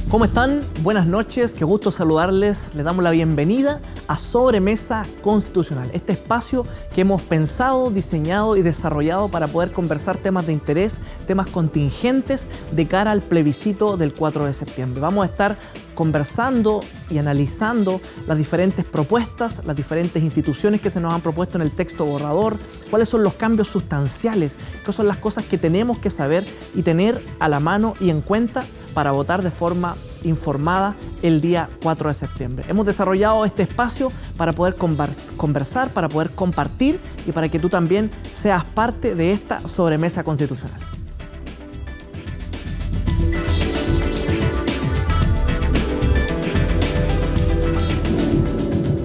¿Cómo están? Buenas noches, qué gusto saludarles. Les damos la bienvenida a Sobremesa Constitucional, este espacio que hemos pensado, diseñado y desarrollado para poder conversar temas de interés, temas contingentes de cara al plebiscito del 4 de septiembre. Vamos a estar conversando y analizando las diferentes propuestas, las diferentes instituciones que se nos han propuesto en el texto borrador, cuáles son los cambios sustanciales, qué son las cosas que tenemos que saber y tener a la mano y en cuenta para votar de forma informada el día 4 de septiembre. Hemos desarrollado este espacio para poder conversar, para poder compartir y para que tú también seas parte de esta sobremesa constitucional.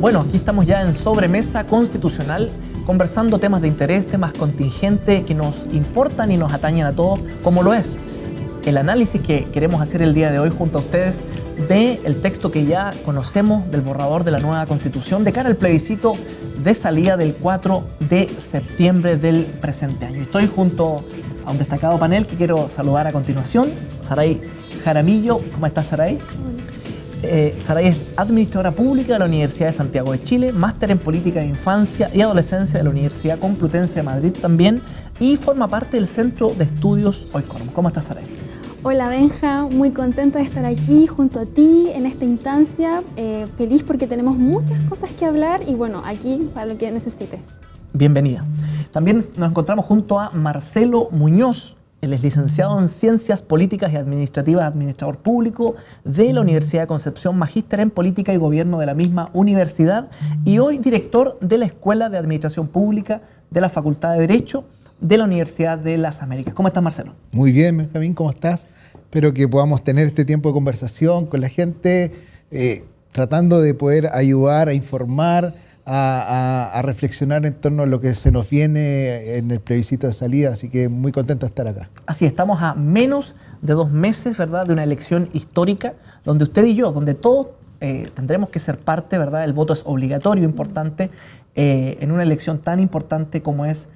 Bueno, aquí estamos ya en Sobremesa Constitucional, conversando temas de interés, temas contingentes que nos importan y nos atañen a todos, como lo es el análisis que queremos hacer el día de hoy junto a ustedes del texto que ya conocemos del borrador de la nueva Constitución de cara al plebiscito de salida del 4 de septiembre del presente año. Estoy junto a un destacado panel que quiero saludar a continuación. Saray Jaramillo, ¿cómo estás, Saray? Saray es administradora pública de la Universidad de Santiago de Chile, máster en política de infancia y adolescencia de la Universidad Complutense de Madrid también, y forma parte del Centro de Estudios Oikonom. ¿Cómo estás, Saray? Hola, Benja, muy contenta de estar aquí junto a ti en esta instancia, feliz porque tenemos muchas cosas que hablar y bueno, aquí para lo que necesite. Bienvenida. También nos encontramos junto a Marcelo Muñoz. Él es licenciado en Ciencias Políticas y Administrativas, administrador público de la Universidad de Concepción, magíster en Política y Gobierno de la misma universidad y hoy director de la Escuela de Administración Pública de la Facultad de Derecho de la Universidad de las Américas. ¿Cómo estás, Marcelo? Muy bien, Benjamín, ¿cómo estás? Espero que podamos tener este tiempo de conversación con la gente, tratando de poder ayudar, a informar, a reflexionar en torno a lo que se nos viene en el plebiscito de salida, así que muy contento de estar acá. Así, estamos a menos de 2 meses, ¿verdad?, de una elección histórica, donde usted y yo, donde todos tendremos que ser parte, ¿verdad? El voto es obligatorio, importante, en una elección tan importante como es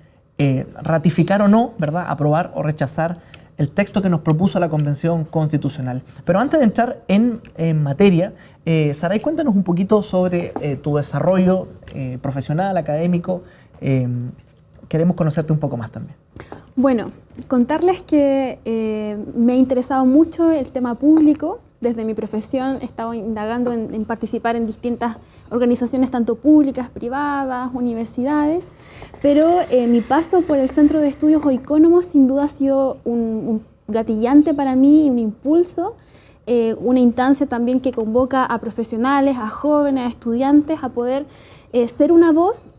ratificar o no, ¿verdad?, aprobar o rechazar el texto que nos propuso la Convención Constitucional. Pero antes de entrar en materia, Saray, cuéntanos un poquito sobre tu desarrollo profesional, académico. Queremos conocerte un poco más también. Bueno, contarles que me ha interesado mucho el tema público. Desde mi profesión he estado indagando en participar en distintas organizaciones, tanto públicas, privadas, universidades, pero mi paso por el Centro de Estudios Oikonom sin duda ha sido un gatillante para mí, un impulso, una instancia también que convoca a profesionales, a jóvenes, a estudiantes a poder ser una voz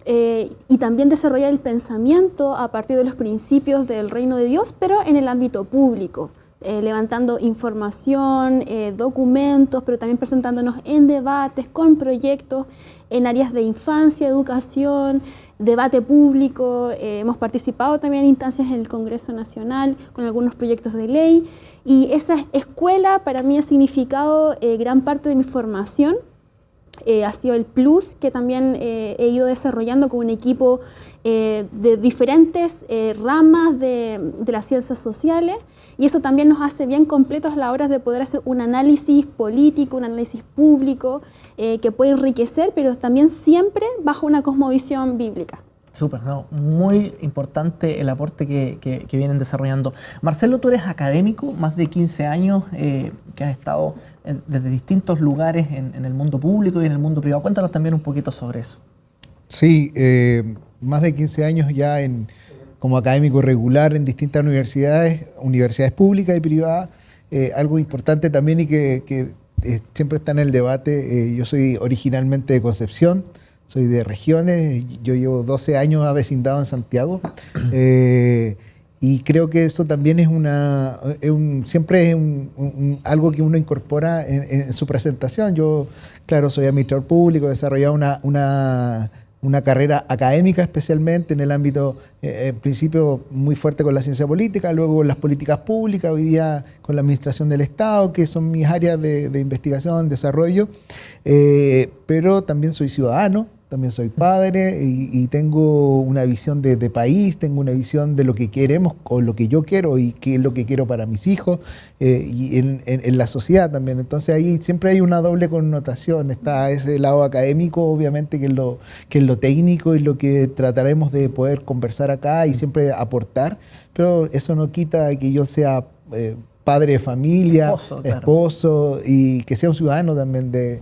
y también desarrollar el pensamiento a partir de los principios del reino de Dios, pero en el ámbito público. Levantando información, documentos, pero también presentándonos en debates, con proyectos en áreas de infancia, educación, debate público. Hemos participado también en instancias en el Congreso Nacional con algunos proyectos de ley y esa escuela para mí ha significado gran parte de mi formación. Ha sido el plus que también he ido desarrollando con un equipo de diferentes ramas de las ciencias sociales y eso también nos hace bien completos a la hora de poder hacer un análisis político, un análisis público que puede enriquecer, pero también siempre bajo una cosmovisión bíblica. Súper, ¿no? Muy importante el aporte que vienen desarrollando. Marcelo, tú eres académico, más de 15 años que has estado desde distintos lugares en el mundo público y en el mundo privado. Cuéntanos también un poquito sobre eso. Sí, más de 15 años ya como académico regular en distintas universidades públicas y privadas. Algo importante también y que siempre está en el debate, yo soy originalmente de Concepción, soy de regiones, yo llevo 12 años avecindado en Santiago y creo que eso también es siempre es algo que uno incorpora en su presentación. Yo, claro, soy administrador público, he desarrollado una carrera académica especialmente en el ámbito, en principio muy fuerte con la ciencia política, luego con las políticas públicas, hoy día con la administración del Estado, que son mis áreas de investigación, desarrollo, pero también soy ciudadano. también soy padre y tengo una visión de país, tengo una visión de lo que queremos o lo que yo quiero y qué es lo que quiero para mis hijos y en la sociedad también. Entonces ahí siempre hay una doble connotación. Está ese lado académico, obviamente, que es lo técnico y lo que trataremos de poder conversar acá y siempre aportar, pero eso no quita que yo sea padre de familia, esposo y que sea un ciudadano también de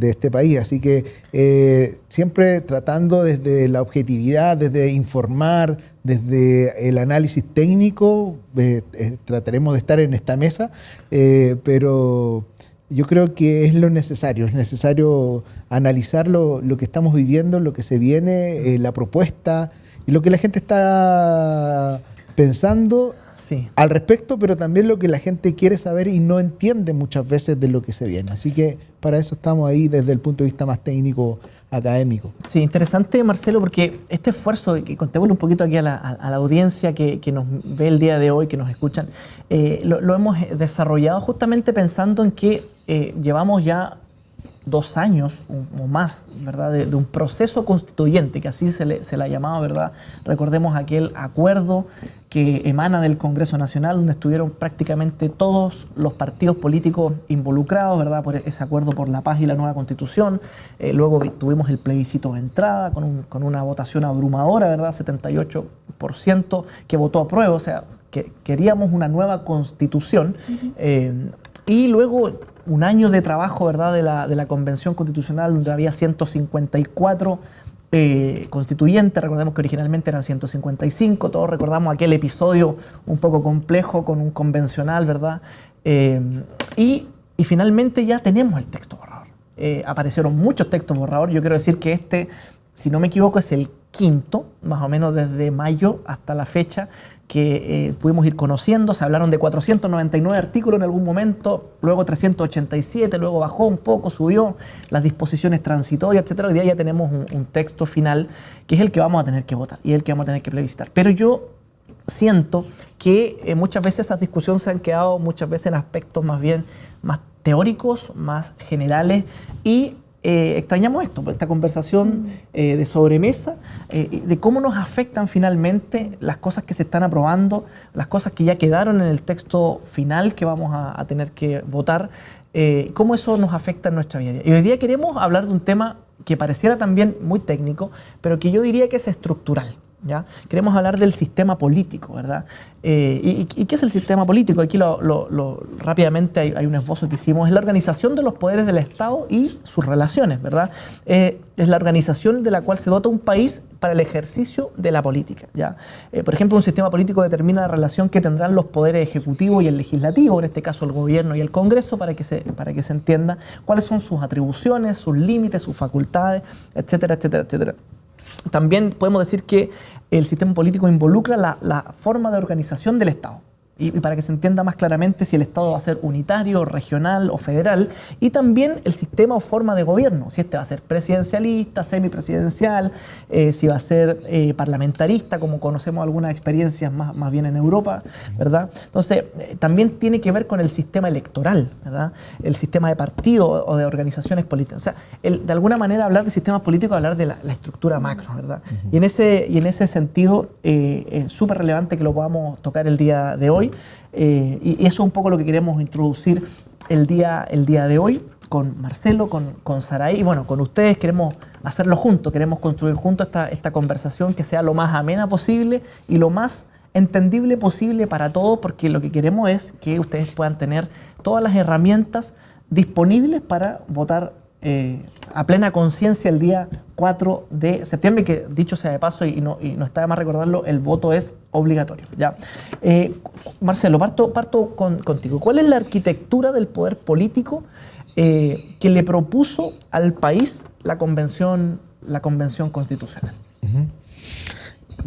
este país. Así que siempre tratando desde la objetividad, desde informar, desde el análisis técnico, trataremos de estar en esta mesa, pero yo creo que es necesario analizar lo que estamos viviendo, lo que se viene, la propuesta y lo que la gente está pensando. Sí. Al respecto, pero también lo que la gente quiere saber y no entiende muchas veces de lo que se viene. Así que para eso estamos ahí desde el punto de vista más técnico, académico. Sí, interesante, Marcelo, porque este esfuerzo, que contémosle un poquito aquí a la audiencia que nos ve el día de hoy, que nos escuchan, lo hemos desarrollado justamente pensando en que llevamos ya 2 años o más, ¿verdad?, de un proceso constituyente, que así se le ha llamado, ¿verdad? Recordemos aquel acuerdo que emana del Congreso Nacional, donde estuvieron prácticamente todos los partidos políticos involucrados, ¿verdad?, por ese acuerdo por la paz y la nueva Constitución. Luego tuvimos el plebiscito de entrada con una votación abrumadora, ¿verdad?, 78% que votó a prueba, o sea, que queríamos una nueva Constitución. Y luego un año de trabajo, ¿verdad?, de la Convención Constitucional, donde había 154 constituyentes. Recordemos que originalmente eran 155. Todos recordamos aquel episodio un poco complejo con un convencional, ¿verdad? Y finalmente ya tenemos el texto borrador. Aparecieron muchos textos borrador. Yo quiero decir que este, si no me equivoco, es el 5º, más o menos desde mayo hasta la fecha, que pudimos ir conociendo. Se hablaron de 499 artículos en algún momento, luego 387, luego bajó un poco, subió las disposiciones transitorias, etc. Hoy día ya tenemos un texto final que es el que vamos a tener que votar y el que vamos a tener que plebiscitar. Pero yo siento que muchas veces esas discusiones se han quedado muchas veces en aspectos más bien más teóricos, más generales y extrañamos esta conversación de sobremesa, de cómo nos afectan finalmente las cosas que se están aprobando, las cosas que ya quedaron en el texto final que vamos a tener que votar, cómo eso nos afecta en nuestra vida. Y hoy día queremos hablar de un tema que pareciera también muy técnico, pero que yo diría que es estructural. ¿Ya? Queremos hablar del sistema político, ¿verdad? ¿Y qué es el sistema político? Aquí rápidamente hay un esbozo que hicimos. Es la organización de los poderes del Estado y sus relaciones, ¿verdad? Es la organización de la cual se dota un país para el ejercicio de la política, ¿ya? Por ejemplo, un sistema político determina la relación que tendrán los poderes ejecutivo y el legislativo, en este caso el gobierno y el Congreso, para que se entienda cuáles son sus atribuciones, sus límites, sus facultades, etcétera, etcétera, etcétera. También podemos decir que el sistema político involucra la forma de organización del Estado. Y para que se entienda más claramente si el Estado va a ser unitario, regional o federal, y también el sistema o forma de gobierno, si este va a ser presidencialista, semipresidencial, si va a ser parlamentarista, como conocemos algunas experiencias más bien en Europa, ¿verdad? Entonces, también tiene que ver con el sistema electoral, ¿verdad? El sistema de partidos o de organizaciones políticas. O sea, de alguna manera hablar de sistemas políticos es hablar de la estructura macro, ¿verdad? Y en ese sentido es súper relevante que lo podamos tocar el día de hoy. Y eso es un poco lo que queremos introducir el día de hoy con Marcelo, con Saraí y bueno, con ustedes. Queremos hacerlo juntos, queremos construir juntos esta conversación que sea lo más amena posible y lo más entendible posible para todos, porque lo que queremos es que ustedes puedan tener todas las herramientas disponibles para votar a plena conciencia el día 4 de septiembre, que dicho sea de paso y no está de más recordarlo, el voto es obligatorio, ¿ya? Marcelo, parto contigo. ¿Cuál es la arquitectura del poder político que le propuso al país la convención constitucional?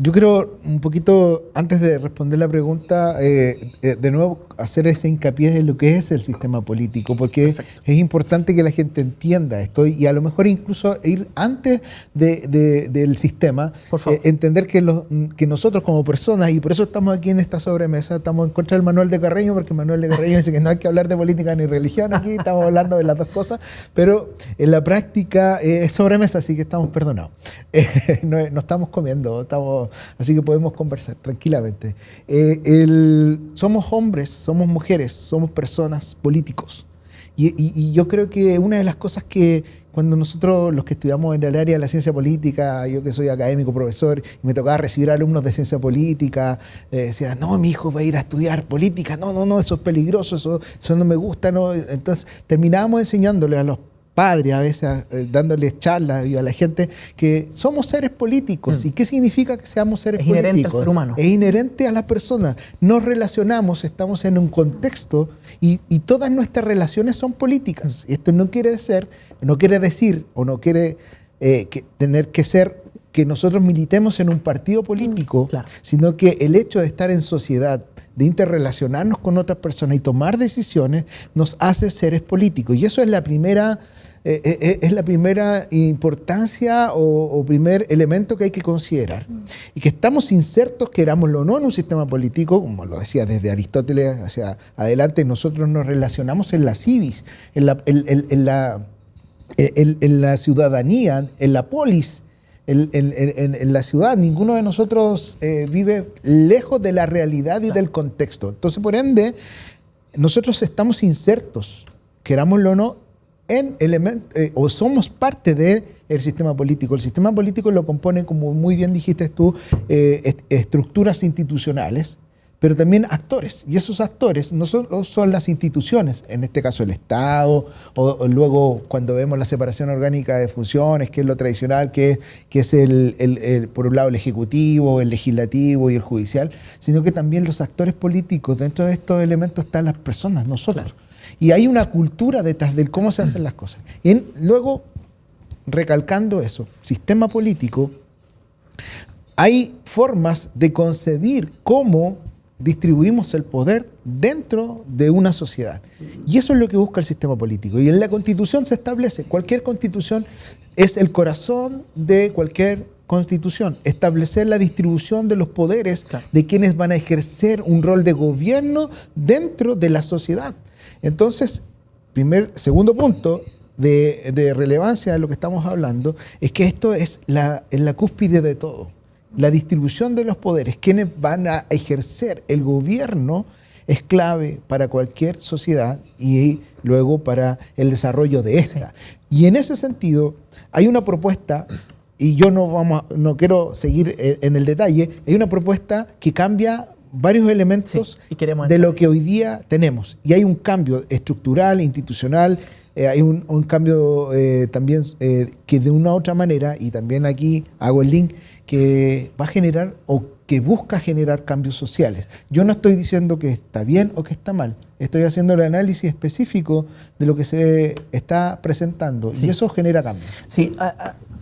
Yo creo, un poquito, antes de responder la pregunta, de nuevo hacer ese hincapié en lo que es el sistema político, porque Perfecto. es importante que la gente entienda esto y a lo mejor incluso ir antes del sistema, Por favor. entender que nosotros como personas, y por eso estamos aquí en esta sobremesa, estamos en contra del Manuel de Carreño, porque Manuel de Carreño dice que no hay que hablar de política ni religión aquí, estamos hablando de las dos cosas, pero en la práctica es sobremesa, así que estamos perdonados. No estamos comiendo, así que podemos conversar tranquilamente. Somos hombres, somos mujeres, somos personas, políticos. Y yo creo que una de las cosas que cuando nosotros, los que estudiamos en el área de la ciencia política, yo que soy académico, profesor, y me tocaba recibir alumnos de ciencia política, decían, no, mi hijo va a ir a estudiar política, no, eso es peligroso, eso no me gusta, no. Entonces terminábamos enseñándole a los padres, a veces dándoles charlas a la gente, que somos seres políticos. ¿Y qué significa que seamos seres políticos? Es inherente al ser humano. Es inherente a las personas. Nos relacionamos, estamos en un contexto y todas nuestras relaciones son políticas. Esto no quiere decir o no quiere tener que ser que nosotros militemos en un partido político, Claro. sino que el hecho de estar en sociedad, de interrelacionarnos con otras personas y tomar decisiones, nos hace seres políticos. Y eso es la primera importancia o primer elemento que hay que considerar. Y que estamos insertos, querámoslo o no, en un sistema político, como lo decía desde Aristóteles hacia adelante, nosotros nos relacionamos en la civis, en la ciudadanía, en la polis. En la ciudad, ninguno de nosotros vive lejos de la realidad y del contexto. Entonces, por ende, nosotros estamos insertos, querámoslo o no, o somos parte del sistema político. El sistema político lo compone, como muy bien dijiste tú, estructuras institucionales, pero también actores. Y esos actores no solo son las instituciones, en este caso el Estado, o luego cuando vemos la separación orgánica de funciones, que es lo tradicional, que es por un lado el Ejecutivo, el Legislativo y el Judicial, sino que también los actores políticos. Dentro de estos elementos están las personas, nosotros. Claro. Y hay una cultura detrás de cómo se hacen las cosas. Y luego, recalcando eso, sistema político, hay formas de concebir cómo distribuimos el poder dentro de una sociedad. Y eso es lo que busca el sistema político. Y en la Constitución se establece, cualquier Constitución es el corazón de cualquier Constitución, establecer la distribución de los poderes, claro, de quienes van a ejercer un rol de gobierno dentro de la sociedad. Entonces, segundo punto de relevancia de lo que estamos hablando, es que esto es en la cúspide de todo. La distribución de los poderes, quienes van a ejercer el gobierno, es clave para cualquier sociedad y luego para el desarrollo de esta. Y en ese sentido, hay una propuesta, y yo no quiero seguir en el detalle, hay una propuesta que cambia varios elementos de lo que hoy día tenemos. Y hay un cambio estructural, institucional, hay un cambio también que de una u otra manera, y también aquí hago el link, que va a generar o que busca generar cambios sociales. Yo no estoy diciendo que está bien o que está mal, estoy haciendo el análisis específico de lo que se está presentando, y eso genera cambios. Sí,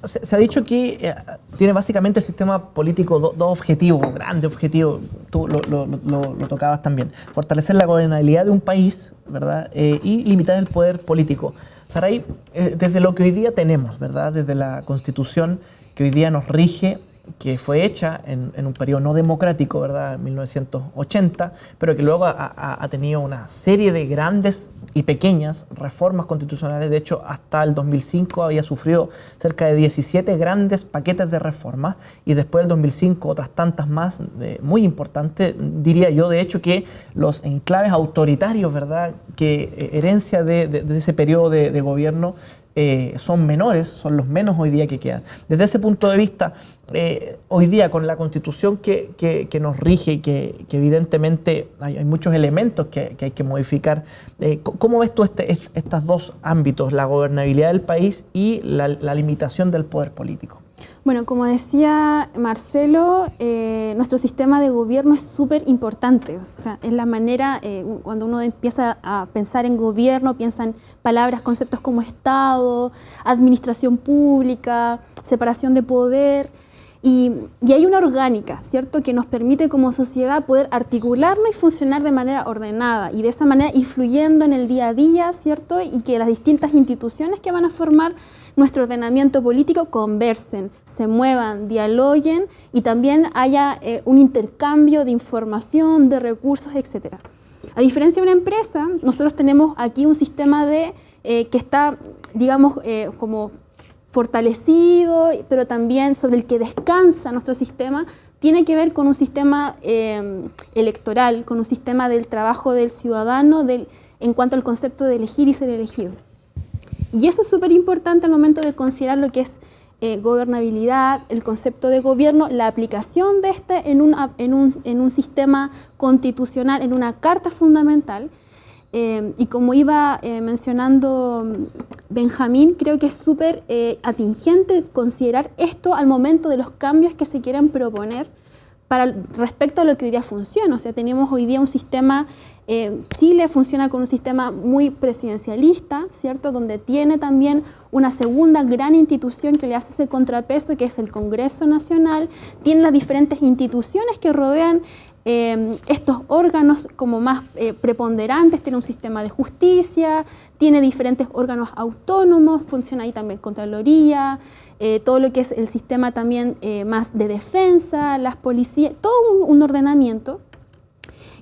se ha dicho que tiene básicamente el sistema político dos objetivos, grandes objetivos, tú lo tocabas también: fortalecer la gobernabilidad de un país, ¿verdad? Y limitar el poder político. Saray, desde lo que hoy día tenemos, ¿verdad? Desde la Constitución que hoy día nos rige, que fue hecha en un periodo no democrático, ¿verdad?, en 1980, pero que luego ha tenido una serie de grandes y pequeñas reformas constitucionales. De hecho, hasta el 2005 había sufrido cerca de 17 grandes paquetes de reformas, y después del 2005 otras tantas más muy importantes. Diría yo, de hecho, que los enclaves autoritarios, ¿verdad?, que herencia de ese periodo de gobierno, son menores, son los menos hoy día que quedan. Desde ese punto de vista, hoy día con la Constitución que nos rige y que evidentemente hay muchos elementos que hay que modificar, ¿cómo ves tú estos dos ámbitos, la gobernabilidad del país y la limitación del poder político? Bueno, como decía Marcelo, nuestro sistema de gobierno es súper importante. O sea, es la manera, cuando uno empieza a pensar en gobierno, piensa en palabras, conceptos como Estado, administración pública, separación de poder. Y hay una orgánica, ¿cierto?, que nos permite como sociedad poder articularnos y funcionar de manera ordenada y de esa manera influyendo en el día a día, ¿cierto?, y que las distintas instituciones que van a formar nuestro ordenamiento político conversen, se muevan, dialoguen y también haya un intercambio de información, de recursos, etc. A diferencia de una empresa, nosotros tenemos aquí un sistema que está, digamos, como fortalecido, pero también sobre el que descansa nuestro sistema, tiene que ver con un sistema electoral, con un sistema del trabajo del ciudadano en cuanto al concepto de elegir y ser elegido. Y eso es súper importante al momento de considerar lo que es gobernabilidad, el concepto de gobierno, la aplicación de este en un sistema constitucional, en una carta fundamental. Y como iba mencionando Benjamín, creo que es súper atingente considerar esto al momento de los cambios que se quieren proponer respecto a lo que hoy día funciona. O sea, tenemos hoy día un sistema, Chile funciona con un sistema muy presidencialista, ¿cierto?, donde tiene también una segunda gran institución que le hace ese contrapeso, que es el Congreso Nacional, tiene las diferentes instituciones que rodean estos órganos como más preponderantes, tiene un sistema de justicia, tiene diferentes órganos autónomos, funciona ahí también Contraloría, todo lo que es el sistema también más de defensa, las policías, todo un ordenamiento.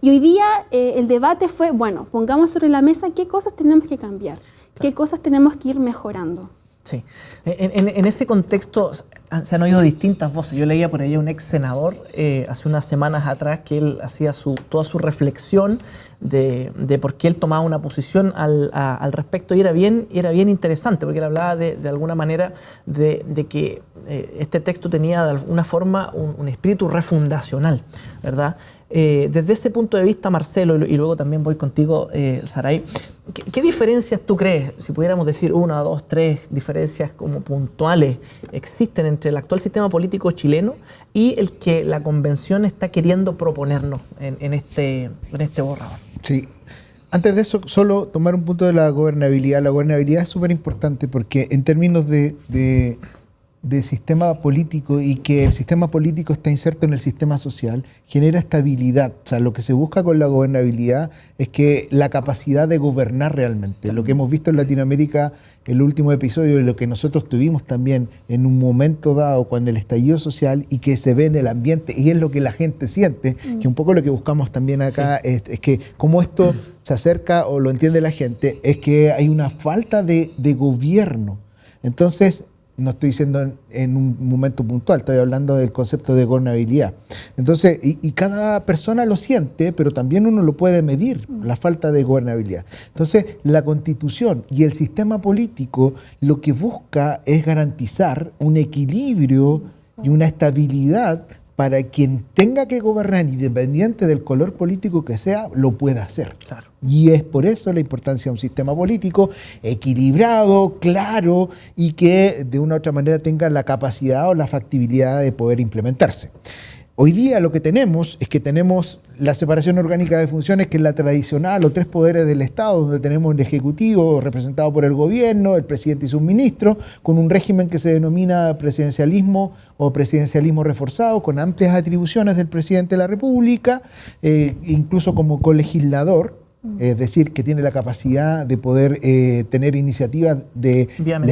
Y hoy día el debate fue, bueno, pongamos sobre la mesa qué cosas tenemos que cambiar, qué cosas tenemos que ir mejorando. Sí, en ese contexto se han oído distintas voces. Yo leía por ahí a un ex senador hace unas semanas atrás que él hacía toda su reflexión de por qué él tomaba una posición al respecto y era bien interesante porque él hablaba de alguna manera de que este texto tenía de alguna forma un espíritu refundacional, ¿verdad? Desde ese punto de vista, Marcelo, y luego también voy contigo, Saray, ¿qué diferencias tú crees, si pudiéramos decir 1, 2, 3 diferencias como puntuales existen entre el actual sistema político chileno y el que la Convención está queriendo proponernos en este borrador? Sí. Antes de eso, solo tomar un punto de la gobernabilidad. La gobernabilidad es súper importante porque en términos de sistema político y que el sistema político está inserto en el sistema social, genera estabilidad. O sea, lo que se busca con la gobernabilidad es que la capacidad de gobernar realmente. Lo que hemos visto en Latinoamérica, el último episodio, y lo que nosotros tuvimos también en un momento dado cuando el estallido social y que se ve en el ambiente y es lo que la gente siente, que un poco lo que buscamos también acá es que como esto se acerca o lo entiende la gente, es que hay una falta de gobierno. Entonces, no estoy diciendo en un momento puntual, estoy hablando del concepto de gobernabilidad. Entonces, y cada persona lo siente, pero también uno lo puede medir, la falta de gobernabilidad. Entonces, la Constitución y el sistema político lo que busca es garantizar un equilibrio y una estabilidad para quien tenga que gobernar, independiente del color político que sea, lo pueda hacer. Claro. Y es por eso la importancia de un sistema político equilibrado, claro, y que de una u otra manera tenga la capacidad o la factibilidad de poder implementarse. Hoy día lo que tenemos es que tenemos la separación orgánica de funciones, que es la tradicional, los 3 poderes del Estado, donde tenemos el Ejecutivo representado por el Gobierno, el Presidente y sus ministros, con un régimen que se denomina presidencialismo o presidencialismo reforzado, con amplias atribuciones del Presidente de la República, incluso como colegislador. Es decir, que tiene la capacidad de poder tener iniciativas de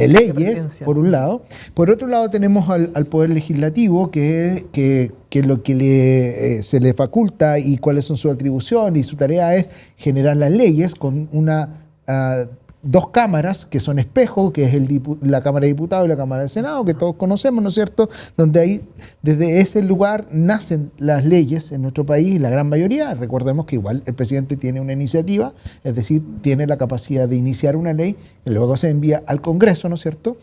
leyes, por un lado. Por otro lado, tenemos al Poder Legislativo, que lo que se le faculta y cuáles son sus atribuciones y su tarea es generar las leyes con dos cámaras que son espejo, que es la Cámara de Diputados y la Cámara de Senado, que todos conocemos, ¿no es cierto?, donde ahí, desde ese lugar nacen las leyes en nuestro país, la gran mayoría. Recordemos que igual el presidente tiene una iniciativa, es decir, tiene la capacidad de iniciar una ley, que luego se envía al Congreso, ¿no es cierto?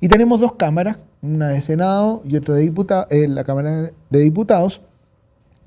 Y tenemos 2 cámaras, una de Senado y otra de la Cámara de Diputados,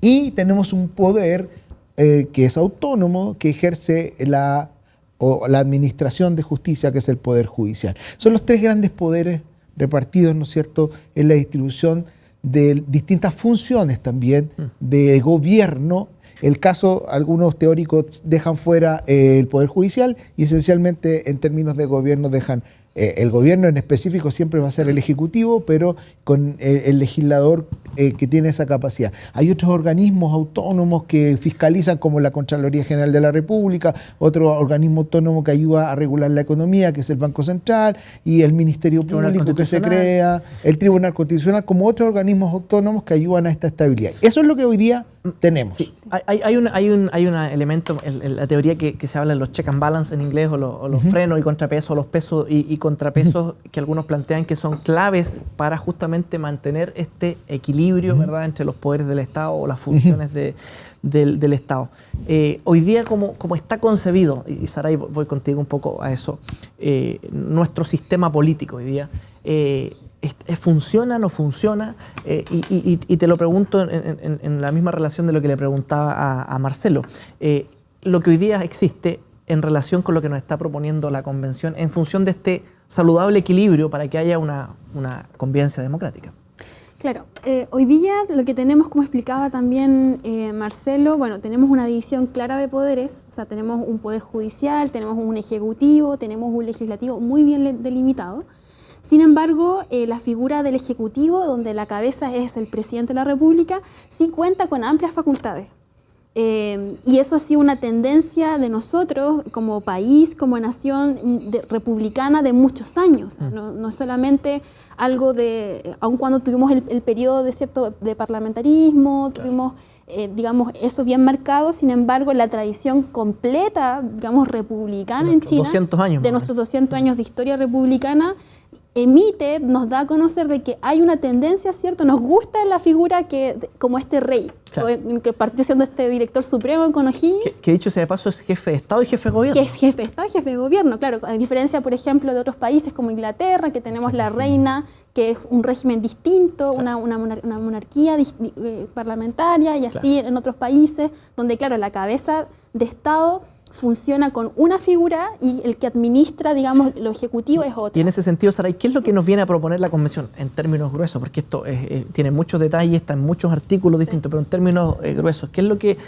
y tenemos un poder que es autónomo, que ejerce la administración de justicia, que es el Poder Judicial. Son los 3 grandes poderes repartidos, ¿no es cierto?, en la distribución de distintas funciones también de gobierno. El caso, algunos teóricos dejan fuera el Poder Judicial y esencialmente en términos de gobierno dejan El gobierno en específico siempre va a ser el ejecutivo, pero con el legislador que tiene esa capacidad. Hay otros organismos autónomos que fiscalizan, como la Contraloría General de la República, otro organismo autónomo que ayuda a regular la economía, que es el Banco Central, y el Ministerio Público que se crea, el Tribunal Constitucional, como otros organismos autónomos que ayudan a esta estabilidad. Eso es lo que hoy día tenemos. Sí. Hay un elemento, la teoría que se habla de los check and balance en inglés, o los frenos y contrapesos, los pesos y contrapesos, que algunos plantean que son claves para justamente mantener este equilibrio, ¿verdad?, entre los poderes del Estado o las funciones del Estado. Hoy día, como está concebido, y Saray, voy contigo un poco a eso, nuestro sistema político hoy día, ¿funciona, no funciona? Y te lo pregunto en la misma relación de lo que le preguntaba a Marcelo. Lo que hoy día existe en relación con lo que nos está proponiendo la Convención en función de este saludable equilibrio para que haya una convivencia democrática. Claro, hoy día lo que tenemos, como explicaba también Marcelo, bueno, tenemos una división clara de poderes, o sea, tenemos un poder judicial, tenemos un ejecutivo, tenemos un legislativo muy bien delimitado. Sin embargo, la figura del Ejecutivo, donde la cabeza es el presidente de la República, sí cuenta con amplias facultades. Y eso ha sido una tendencia de nosotros como país, como nación republicana de muchos años. No solamente algo de, aun cuando tuvimos el periodo de parlamentarismo, tuvimos, digamos, eso bien marcado, sin embargo, la tradición completa, digamos, republicana en China, 200 años, de nuestros 200 años de historia republicana, nos da a conocer de que hay una tendencia, ¿cierto? Nos gusta la figura como este rey, claro, que partió siendo este director supremo con O'Higgins. Que dicho sea de paso es jefe de Estado y jefe de gobierno. Que es jefe de Estado y jefe de gobierno, claro. A diferencia, por ejemplo, de otros países como Inglaterra, que tenemos la reina, que es un régimen distinto, claro, una monarquía parlamentaria, y así, claro, en otros países, donde, claro, la cabeza de Estado funciona con una figura y el que administra, digamos, lo ejecutivo es otro. Y en ese sentido, Saray, ¿qué es lo que nos viene a proponer la Convención en términos gruesos? Porque esto tiene muchos detalles, está en muchos artículos distintos, pero en términos gruesos, ¿qué es lo que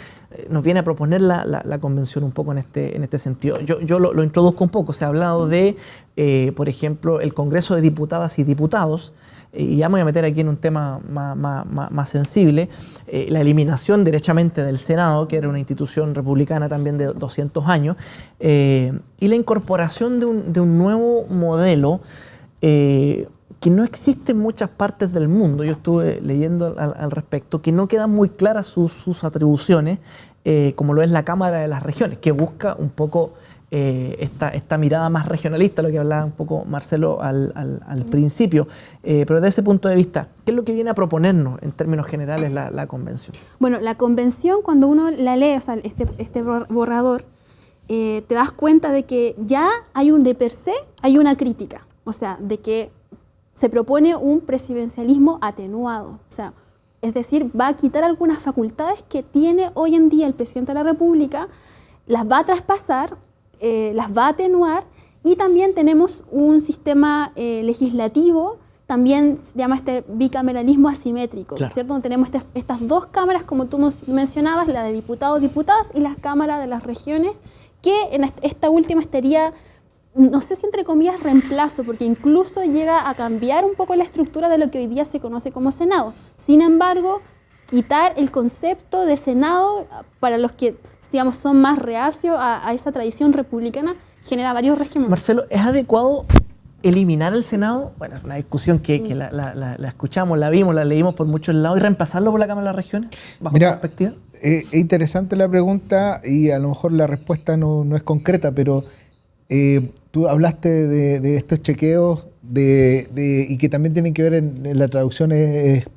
nos viene a proponer la Convención un poco en este sentido? Yo lo introduzco un poco. Se ha hablado de, por ejemplo, el Congreso de Diputadas y Diputados, y ya me voy a meter aquí en un tema más sensible, la eliminación derechamente del Senado, que era una institución republicana también de 200 años, y la incorporación de un nuevo modelo que no existe en muchas partes del mundo. Yo estuve leyendo al respecto, que no quedan muy claras sus atribuciones, como lo es la Cámara de las Regiones, que busca un poco esta mirada más regionalista, lo que hablaba un poco Marcelo al principio. Pero desde ese punto de vista, ¿qué es lo que viene a proponernos en términos generales la Convención? Bueno, la Convención, cuando uno la lee, o sea, este borrador, te das cuenta de que ya de per se hay una crítica, o sea, de que se propone un presidencialismo atenuado, o sea, es decir, va a quitar algunas facultades que tiene hoy en día el presidente de la República, las va a traspasar, las va a atenuar, y también tenemos un sistema legislativo, también se llama este bicameralismo asimétrico, claro, ¿cierto? Donde tenemos estas dos cámaras, como tú mencionabas, la de diputados, diputadas, y las cámaras de las regiones, que en esta última estaría, no sé si entre comillas reemplazo, porque incluso llega a cambiar un poco la estructura de lo que hoy día se conoce como Senado. Sin embargo, quitar el concepto de Senado para los que, digamos, son más reacios a esa tradición republicana genera varios regímenes. Marcelo, ¿es adecuado eliminar el Senado? Bueno, es una discusión que la escuchamos, la vimos, la leímos por muchos lados, y reemplazarlo por la Cámara de las Regiones, bajo tu perspectiva. Es interesante la pregunta y a lo mejor la respuesta no es concreta, pero tú hablaste de estos chequeos y que también tienen que ver en la traducción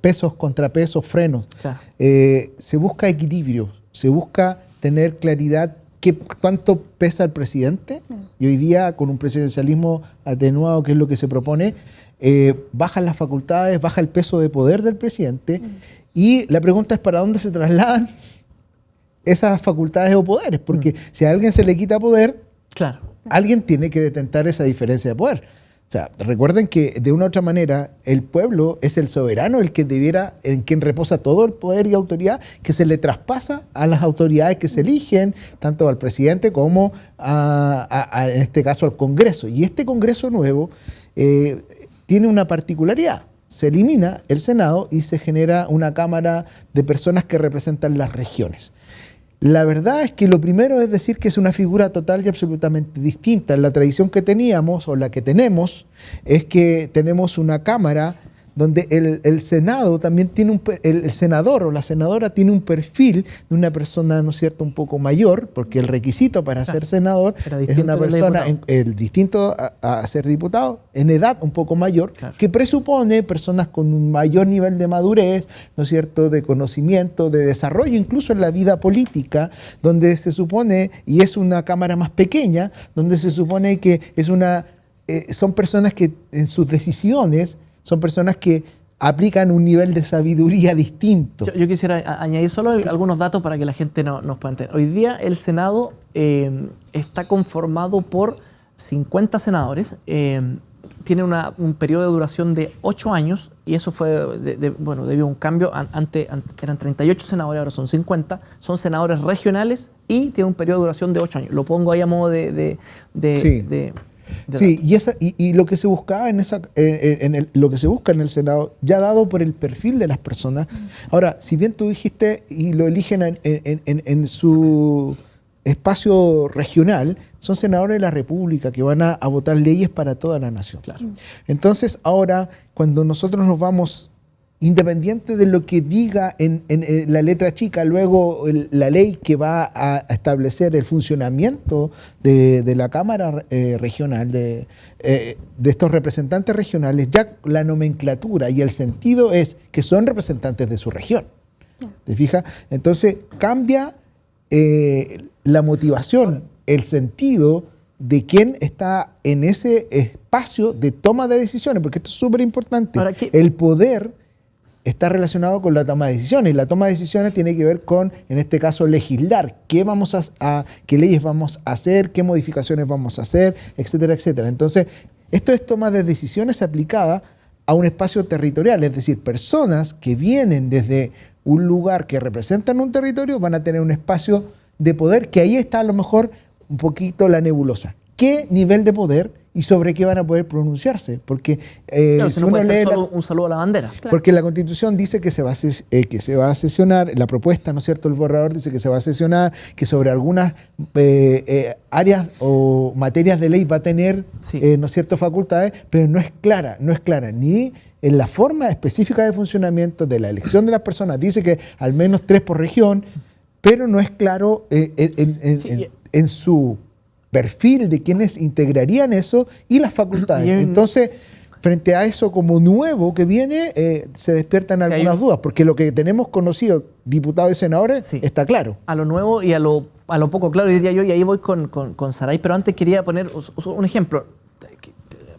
pesos, contrapesos, frenos. Claro. Se busca equilibrio, se busca tener claridad cuánto pesa el presidente, y hoy día con un presidencialismo atenuado, que es lo que se propone, bajan las facultades, baja el peso de poder del presidente, y la pregunta es ¿para dónde se trasladan esas facultades o poderes? Porque si a alguien se le quita poder, claro, alguien tiene que detentar esa diferencia de poder. O sea, recuerden que de una u otra manera el pueblo es el soberano, el que debiera, en quien reposa todo el poder y autoridad que se le traspasa a las autoridades que se eligen, tanto al presidente como en este caso al Congreso. Y este Congreso nuevo tiene una particularidad. Se elimina el Senado y se genera una Cámara de personas que representan las regiones. La verdad es que lo primero es decir que es una figura total y absolutamente distinta. La tradición que teníamos o la que tenemos es que tenemos una Cámara donde el Senado también tiene el senador o la senadora tiene un perfil de una persona, ¿no es cierto?, un poco mayor, porque el requisito para ser senador es una persona distinto a ser diputado, en edad un poco mayor, que presupone personas con un mayor nivel de madurez, ¿no es cierto?, de conocimiento, de desarrollo, incluso en la vida política, donde se supone, y es una Cámara más pequeña, donde se supone que son personas que en sus decisiones son personas que aplican un nivel de sabiduría distinto. Yo quisiera añadir solo algunos datos para que la gente nos pueda entender. Hoy día el Senado está conformado por 50 senadores, tiene un periodo de duración de 8 años y eso fue, debido a un cambio. Antes eran 38 senadores, ahora son 50, son senadores regionales y tiene un periodo de duración de 8 años. Lo pongo ahí a modo Sí, y lo que se buscaba lo que se busca en el Senado, ya dado por el perfil de las personas. Ahora, si bien tú dijiste y lo eligen en su espacio regional, son senadores de la República que van a votar leyes para toda la nación. Claro. Entonces, ahora, cuando nosotros nos vamos, independiente de lo que diga en la letra chica, luego la ley que va a establecer el funcionamiento de la Cámara regional, de estos representantes regionales, ya la nomenclatura y el sentido es que son representantes de su región. ¿Te fijas? Entonces cambia la motivación, el sentido de quién está en ese espacio de toma de decisiones, porque esto es súper importante. Ahora, el poder está relacionado con la toma de decisiones, y la toma de decisiones tiene que ver con, en este caso, legislar qué leyes vamos a hacer, qué modificaciones vamos a hacer, etcétera, etcétera. Entonces, esto es toma de decisiones aplicada a un espacio territorial, es decir, personas que vienen desde un lugar que representan un territorio van a tener un espacio de poder, que ahí está a lo mejor un poquito la nebulosa. ¿Qué nivel de poder y sobre qué van a poder pronunciarse? Porque si no puede ser solo un saludo a la bandera. Claro. Porque la Constitución dice que se va a sesionar, la propuesta, ¿no es cierto?, el borrador dice que se va a sesionar, que sobre algunas áreas o materias de ley va a tener, ¿no es cierto?, facultades, pero no es clara ni en la forma específica de funcionamiento de la elección de las personas. Dice que al menos 3 por región, pero no es claro en su perfil de quienes integrarían eso y las facultades. Entonces, frente a eso como nuevo que viene, se despiertan algunas dudas, porque lo que tenemos conocido, diputados y senadores, está claro. A lo nuevo y a lo poco claro, diría yo, y ahí voy con Saray, pero antes quería poner un ejemplo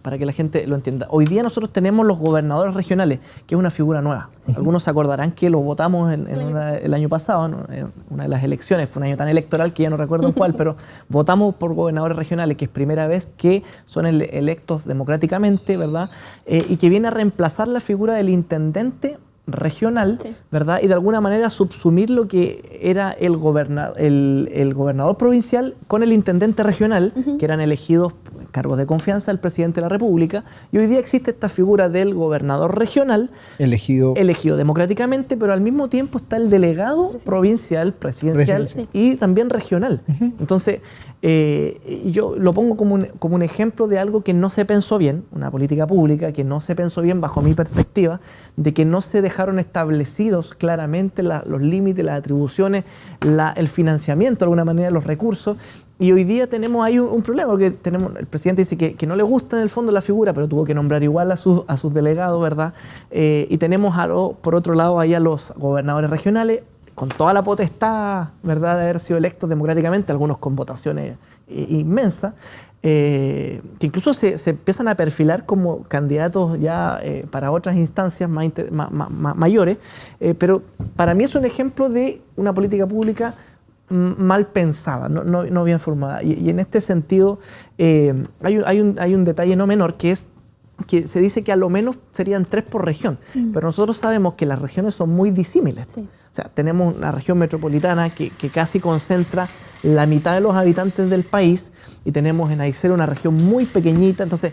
para que la gente lo entienda. Hoy día nosotros tenemos los gobernadores regionales, que es una figura nueva. Sí. Algunos se acordarán que lo votamos el año pasado, ¿no? En una de las elecciones, fue un año tan electoral que ya no recuerdo cuál, pero votamos por gobernadores regionales, que es primera vez que son electos democráticamente, ¿verdad? Y que viene a reemplazar la figura del intendente regional, ¿verdad? Y de alguna manera subsumir lo que era el gobernador provincial con el intendente regional, que eran elegidos cargos de confianza del presidente de la República, y hoy día existe esta figura del gobernador regional elegido democráticamente, pero al mismo tiempo está el delegado provincial, presidencial y también regional. Entonces, yo lo pongo como un ejemplo de algo que no se pensó bien, una política pública que no se pensó bien bajo mi perspectiva, de que no se dejaron establecidos claramente los límites, las atribuciones, el financiamiento de alguna manera, los recursos. Y hoy día tenemos ahí un problema, porque el presidente dice que no le gusta en el fondo la figura, pero tuvo que nombrar igual a sus delegados, ¿verdad? Y tenemos por otro lado ahí a los gobernadores regionales, con toda la potestad, ¿verdad?, de haber sido electos democráticamente, algunos con votaciones inmensas, que incluso se empiezan a perfilar como candidatos ya para otras instancias mayores, pero para mí es un ejemplo de una política pública mal pensada, no bien formada. Y en este sentido hay un detalle no menor, que es que se dice que a lo menos serían 3 por región, pero nosotros sabemos que las regiones son muy disímiles. Sí. O sea, tenemos una región metropolitana que casi concentra la mitad de los habitantes del país y tenemos en Aysén una región muy pequeñita. Entonces,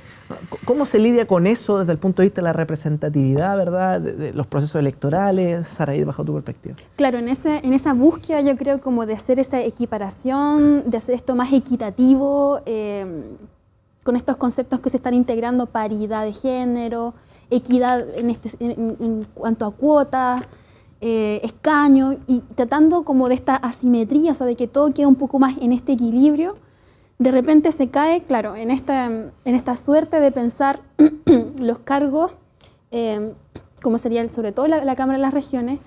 ¿cómo se lidia con eso desde el punto de vista de la representatividad, verdad, de los procesos electorales? Saraí, bajo tu perspectiva. Claro, en esa búsqueda yo creo como de hacer esa equiparación, de hacer esto más equitativo, con estos conceptos que se están integrando, paridad de género, equidad en cuanto a cuotas, escaño, y tratando como de esta asimetría, o sea, de que todo quede un poco más en este equilibrio. De repente se cae, claro, en esta suerte de pensar los cargos, como sería sobre todo la Cámara de las Regiones,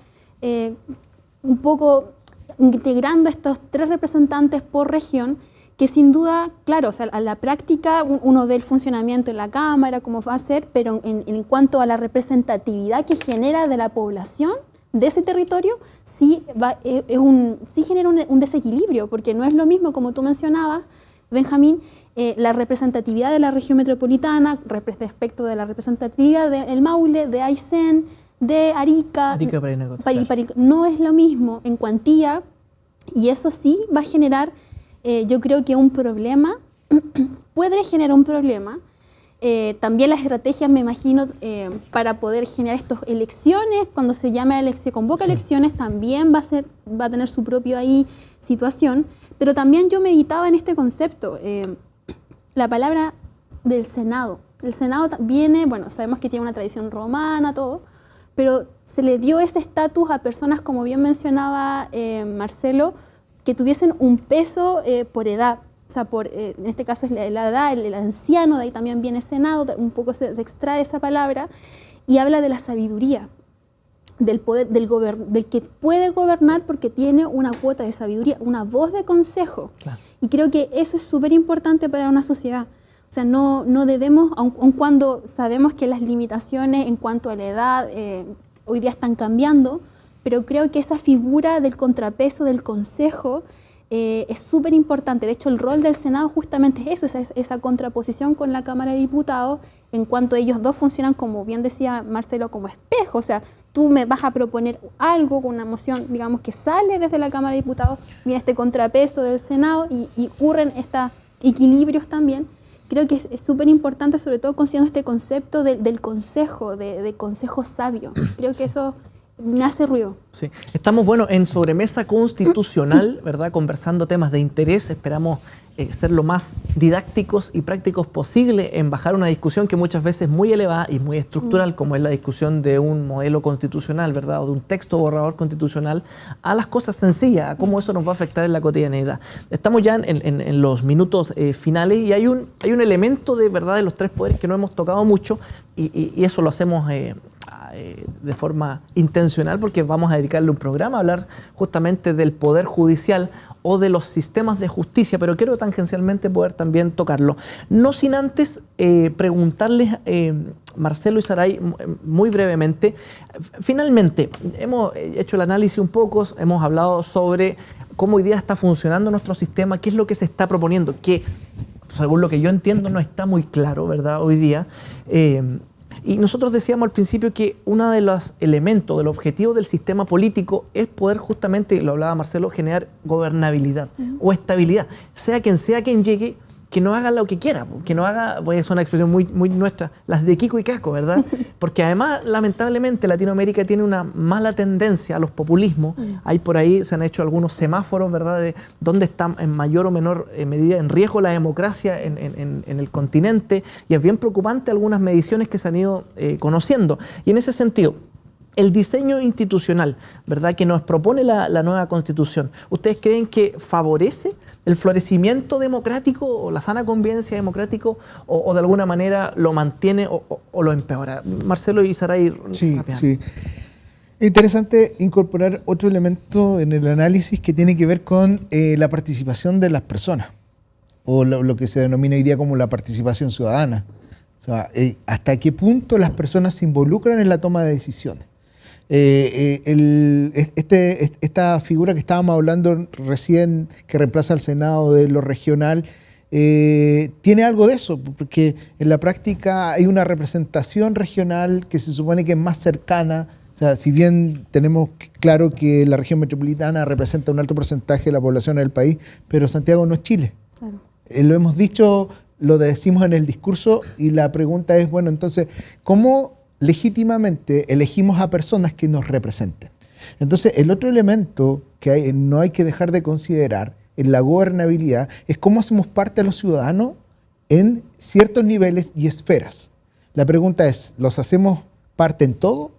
un poco integrando estos 3 representantes por región, que sin duda, claro, o sea, a la práctica uno ve el funcionamiento en la Cámara, cómo va a ser, pero en cuanto a la representatividad que genera de la población de ese territorio, sí genera un desequilibrio, porque no es lo mismo, como tú mencionabas, Benjamín, la representatividad de la región metropolitana respecto de la representatividad del Maule, de Aysén, de Arica, no es lo mismo en cuantía, y eso sí va a generar, yo creo que un problema, puede generar un problema. También las estrategias, me imagino, para poder generar estas elecciones, cuando se llama elección, convoca elecciones, también va a tener su propio ahí situación. Pero también yo meditaba en este concepto, la palabra del Senado. El Senado viene, bueno, sabemos que tiene una tradición romana, todo, pero se le dio ese estatus a personas, como bien mencionaba Marcelo, que tuviesen un peso por edad. O sea, en este caso es la edad, el anciano, de ahí también viene Senado, un poco se extrae esa palabra, y habla de la sabiduría, del poder, del que puede gobernar porque tiene una cuota de sabiduría, una voz de consejo. Claro. Y creo que eso es súper importante para una sociedad. O sea, no debemos, aun cuando sabemos que las limitaciones en cuanto a la edad hoy día están cambiando, pero creo que esa figura del contrapeso, del consejo, es súper importante. De hecho, el rol del Senado justamente es eso, esa contraposición con la Cámara de Diputados, en cuanto ellos dos funcionan, como bien decía Marcelo, como espejo. O sea, tú me vas a proponer algo con una moción, digamos, que sale desde la Cámara de Diputados, viene este contrapeso del Senado y ocurren estos equilibrios también. Creo que es súper importante, sobre todo considerando este concepto del consejo, de consejo sabio. Creo que eso me hace ruido. Sí. Estamos, bueno, en Sobremesa Constitucional, ¿verdad? Conversando temas de interés. Esperamos ser lo más didácticos y prácticos posible en bajar una discusión que muchas veces es muy elevada y muy estructural, como es la discusión de un modelo constitucional, ¿verdad? O de un texto borrador constitucional, a las cosas sencillas, a cómo eso nos va a afectar en la cotidianidad. Estamos ya en los minutos finales y hay un elemento de verdad de los 3 poderes que no hemos tocado mucho y eso lo hacemos de forma intencional porque vamos a dedicarle un programa a hablar justamente del poder judicial o de los sistemas de justicia, pero quiero tangencialmente poder también tocarlo. No sin antes preguntarles, Marcelo y Saraí, muy brevemente, finalmente, hemos hecho el análisis un poco, hemos hablado sobre cómo hoy día está funcionando nuestro sistema, qué es lo que se está proponiendo, que según lo que yo entiendo no está muy claro, ¿verdad?, hoy día. Y nosotros decíamos al principio que uno de los elementos, del objetivo del sistema político es poder justamente, lo hablaba Marcelo, generar gobernabilidad o estabilidad. Sea quien llegue, que no haga lo que quiera, que no haga, voy a usar una expresión muy nuestra, las de Kiko y Caco, ¿verdad? Porque además, lamentablemente, Latinoamérica tiene una mala tendencia a los populismos. Hay por ahí, se han hecho algunos semáforos, ¿verdad?, de dónde está en mayor o menor medida en riesgo la democracia en el continente, y es bien preocupante algunas mediciones que se han ido conociendo. Y en ese sentido, el diseño institucional, ¿verdad?, que nos propone la nueva Constitución, ¿ustedes creen que favorece el florecimiento democrático o la sana convivencia democrática o de alguna manera lo mantiene o lo empeora? Marcelo y Saraí. Sí. Es interesante incorporar otro elemento en el análisis que tiene que ver con la participación de las personas, o lo que se denomina hoy día como la participación ciudadana. O sea, hasta qué punto las personas se involucran en la toma de decisiones. Esta figura que estábamos hablando recién, que reemplaza al Senado de lo regional, tiene algo de eso, porque en la práctica hay una representación regional que se supone que es más cercana. O sea, si bien tenemos claro que la región metropolitana representa un alto porcentaje de la población del país, pero Santiago no es Chile. Claro. Lo hemos dicho, lo decimos en el discurso, y la pregunta es, bueno, entonces, ¿cómo legítimamente elegimos a personas que nos representen? Entonces, el otro elemento que no hay que dejar de considerar en la gobernabilidad es cómo hacemos parte a los ciudadanos en ciertos niveles y esferas. La pregunta es, ¿los hacemos parte en todo?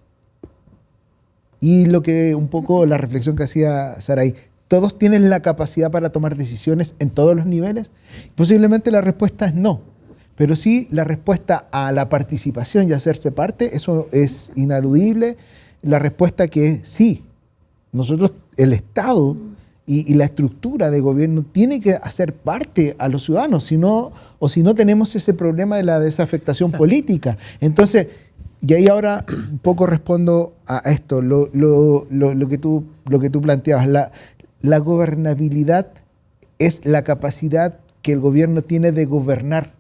Y lo que un poco la reflexión que hacía Saray, ¿todos tienen la capacidad para tomar decisiones en todos los niveles? Posiblemente la respuesta es no, pero sí la respuesta a la participación y hacerse parte, eso es inaludible. La respuesta que es sí, nosotros, el Estado y la estructura de gobierno tiene que hacer parte a los ciudadanos, si no tenemos ese problema de la desafectación política. Entonces, y ahí ahora un poco respondo a esto, lo que tú planteabas. La gobernabilidad es la capacidad que el gobierno tiene de gobernar,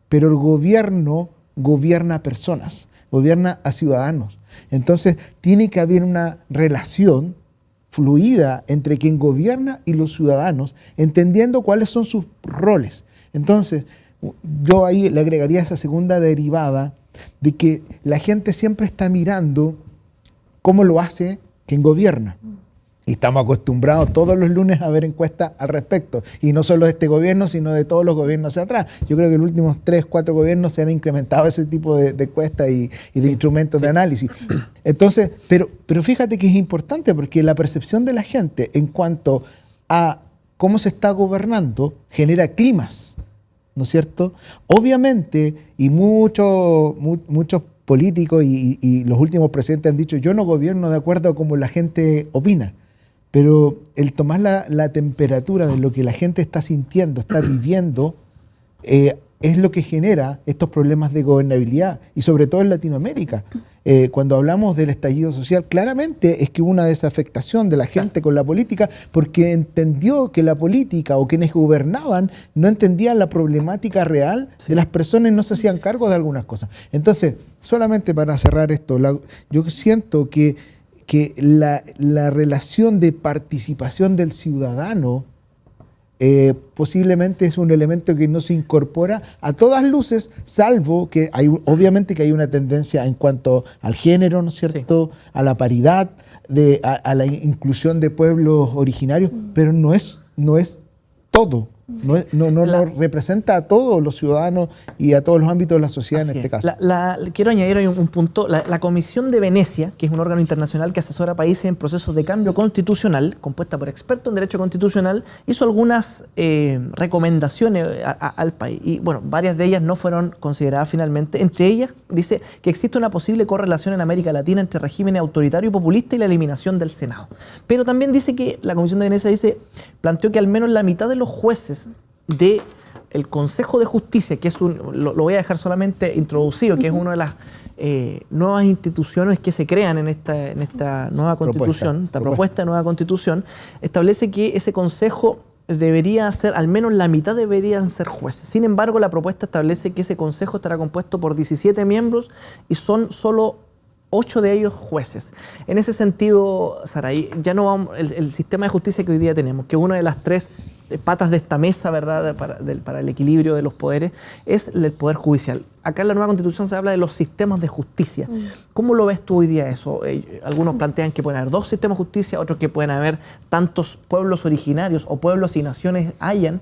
pero el gobierno gobierna a personas, gobierna a ciudadanos. Entonces, tiene que haber una relación fluida entre quien gobierna y los ciudadanos, entendiendo cuáles son sus roles. Entonces, yo ahí le agregaría esa segunda derivada de que la gente siempre está mirando cómo lo hace quien gobierna. Y estamos acostumbrados todos los lunes a ver encuestas al respecto. Y no solo de este gobierno, sino de todos los gobiernos hacia atrás. Yo creo que en los últimos 3, 4 gobiernos se han incrementado ese tipo de encuestas y de instrumentos de análisis. Entonces, pero fíjate que es importante porque la percepción de la gente en cuanto a cómo se está gobernando genera climas, ¿no es cierto? Obviamente, y muchos políticos y los últimos presidentes han dicho, yo no gobierno de acuerdo a cómo la gente opina. Pero el tomar la temperatura de lo que la gente está sintiendo, está viviendo, es lo que genera estos problemas de gobernabilidad, y sobre todo en Latinoamérica. Cuando hablamos del estallido social, claramente es que hubo una desafectación de la gente con la política porque entendió que la política o quienes gobernaban no entendían la problemática real de las personas y no se hacían cargo de algunas cosas. Entonces, solamente para cerrar esto, yo siento que la relación de participación del ciudadano posiblemente es un elemento que no se incorpora a todas luces, salvo que obviamente que hay una tendencia en cuanto al género, ¿no es cierto?, sí, a la paridad, a la inclusión de pueblos originarios, pero no es todo. Sí. No representa a todos los ciudadanos y a todos los ámbitos de la sociedad. Así en este caso. Quiero añadir ahí un punto. La Comisión de Venecia, que es un órgano internacional que asesora a países en procesos de cambio constitucional, compuesta por expertos en derecho constitucional, hizo algunas recomendaciones al país. Y bueno, varias de ellas no fueron consideradas finalmente. Entre ellas dice que existe una posible correlación en América Latina entre regímenes autoritario y populista y la eliminación del Senado. Pero también dice que la Comisión de Venecia planteó que al menos la mitad de los jueces del Consejo de Justicia, que es lo voy a dejar solamente introducido, que es una de las nuevas instituciones que se crean en esta nueva constitución, esta propuesta de nueva constitución, establece que ese consejo debería ser, al menos la mitad deberían ser jueces. Sin embargo, la propuesta establece que ese consejo estará compuesto por 17 miembros y son solo 8 de ellos jueces. En ese sentido, Saray, ya no vamos, el sistema de justicia que hoy día tenemos, que una de las 3 patas de esta mesa, ¿verdad?, para el equilibrio de los poderes, es el poder judicial. Acá en la nueva Constitución se habla de los sistemas de justicia. ¿Cómo lo ves tú hoy día eso? Algunos plantean que pueden haber 2 sistemas de justicia, otros que pueden haber tantos pueblos originarios o pueblos y naciones hayan.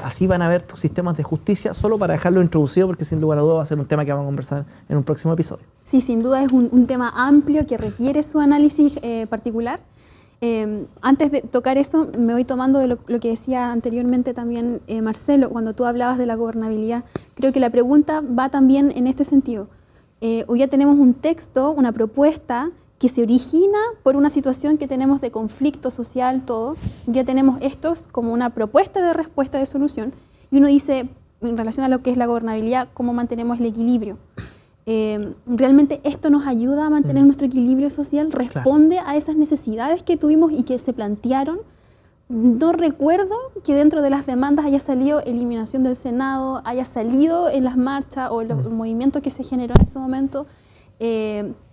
Así van a haber sistemas de justicia, solo para dejarlo introducido, porque sin lugar a dudas va a ser un tema que vamos a conversar en un próximo episodio. Sí, sin duda es un tema amplio que requiere su análisis particular. Antes de tocar eso, me voy tomando de lo que decía anteriormente también Marcelo, cuando tú hablabas de la gobernabilidad. Creo que la pregunta va también en este sentido. Hoy ya tenemos un texto, una propuesta que se origina por una situación que tenemos de conflicto social, todo. Ya tenemos estos como una propuesta de respuesta de solución. Y uno dice, en relación a lo que es la gobernabilidad, ¿cómo mantenemos el equilibrio? ¿Realmente esto nos ayuda a mantener nuestro equilibrio social? ¿Responde a esas necesidades que tuvimos y que se plantearon? no recuerdo que dentro de las demandas haya salido eliminación del Senado, haya salido en las marchas o en los movimientos que se generó en ese momento,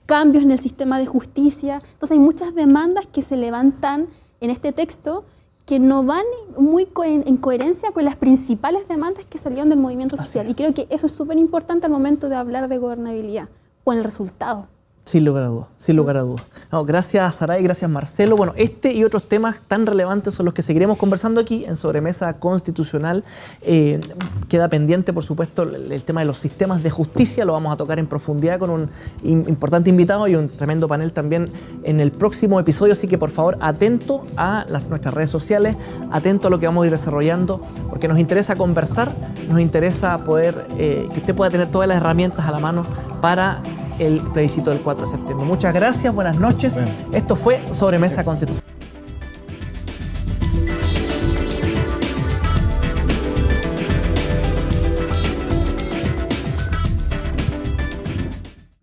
cambios en el sistema de justicia. Entonces hay muchas demandas que se levantan en este texto que no van muy en coherencia con las principales demandas que salieron del movimiento social. Y creo que eso es súper importante al momento de hablar de gobernabilidad, con el resultado. Sin lugar a dudas, sin lugar a dudas. No, gracias Saray, gracias Marcelo. Bueno, este y otros temas tan relevantes son los que seguiremos conversando aquí en Sobremesa Constitucional. Queda pendiente, por supuesto, el tema de los sistemas de justicia. Lo vamos a tocar en profundidad con un importante invitado y un tremendo panel también en el próximo episodio. Así que, por favor, atento a nuestras redes sociales, atento a lo que vamos a ir desarrollando, porque nos interesa conversar, nos interesa poder que usted pueda tener todas las herramientas a la mano para el plebiscito del 4 de septiembre. Muchas gracias, buenas noches. Esto fue Sobremesa Constitucional.